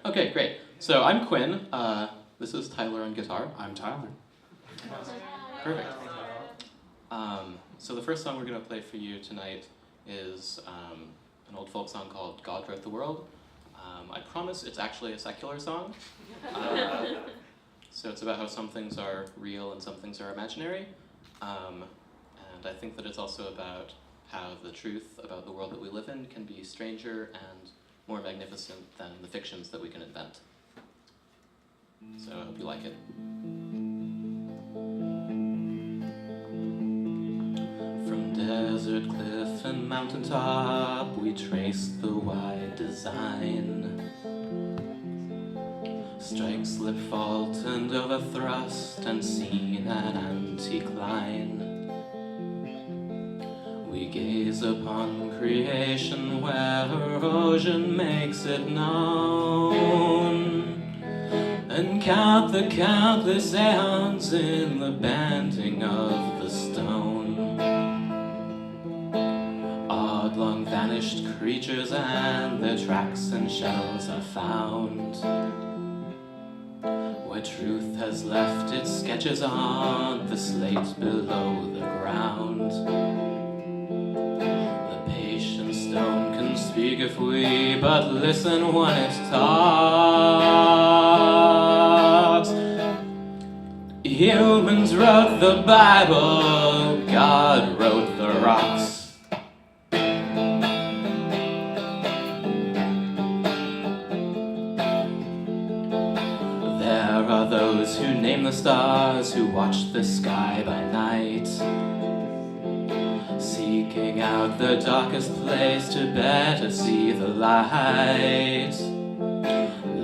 Okay, great. So I'm Quinn. This is Tyler on guitar. I'm Tyler. Perfect. So the first song we're going to play for you tonight is an old folk song called God Wrote the World. I promise it's actually a secular song. So it's about how some things are real and some things are imaginary. And I think that it's also about how the truth about the world that we live in can be stranger and more magnificent than the fictions that we can invent. So I hope you like it. From desert cliff and mountaintop, we trace the wide design. Strike, slip, fault, and overthrust, and seen an anticline. We gaze upon creation where erosion makes it known, and count the countless aeons in the bending of the stone. Odd, long vanished creatures and their tracks and shadows are found. Where truth has left its sketches on the slate below the ground. The patient stone can speak if we but listen when it talks. Humans wrote the Bible, God wrote the rocks. There are those who name the stars, who watch the sky by night, seeking out the darkest place to better see the light.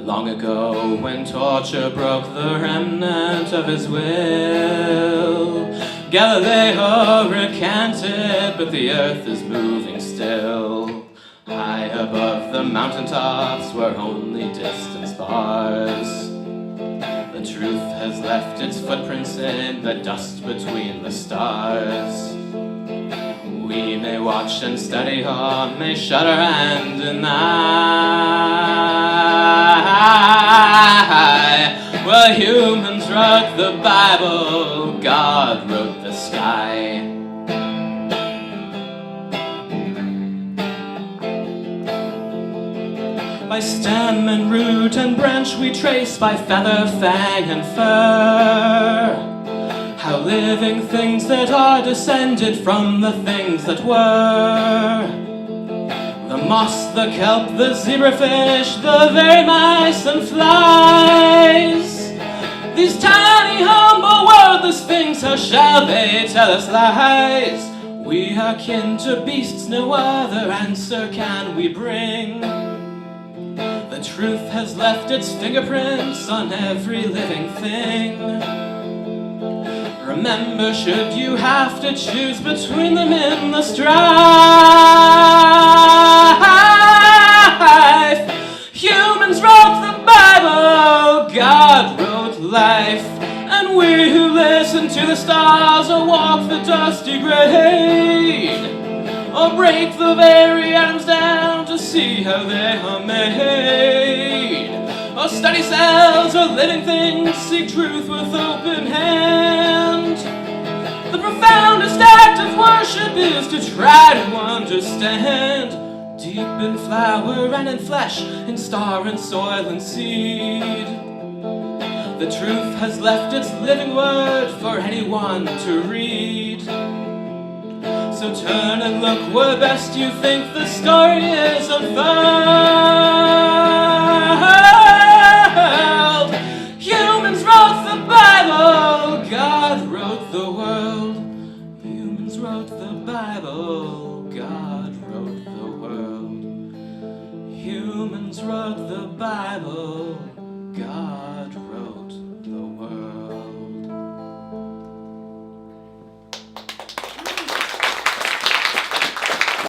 Long ago, when torture broke the remnant of his will, Galileo recanted, but the earth is moving still. High above the mountaintops where only distance bars, the truth has left its footprints in the dust between the stars. We may watch and study or may shudder and deny. Well, humans wrote the Bible, God wrote the sky. By stem and root and branch we trace, by feather, fang and fur, how living things that are descended from the things that were. The moss, the kelp, the zebrafish, the very mice and flies. These tiny, humble, worldless things, how shall they tell us lies? We are kin to beasts, no other answer can we bring. The truth has left its fingerprints on every living thing. Remember, should you have to choose between them in the strife, humans wrote the Bible, God wrote life, and we who listen to the stars or walk the dusty grade, or break the very atoms down to see how they are made, or study cells or living things, seek truth with open hand. The profoundest act of worship is to try to understand, deep in flower and in flesh, in star and soil and seed. The truth has left its living word for anyone to read. So turn and look where best you think the story is unfurled. Humans wrote the Bible, God wrote the world. Humans wrote the Bible, God wrote the world. Humans wrote the Bible, God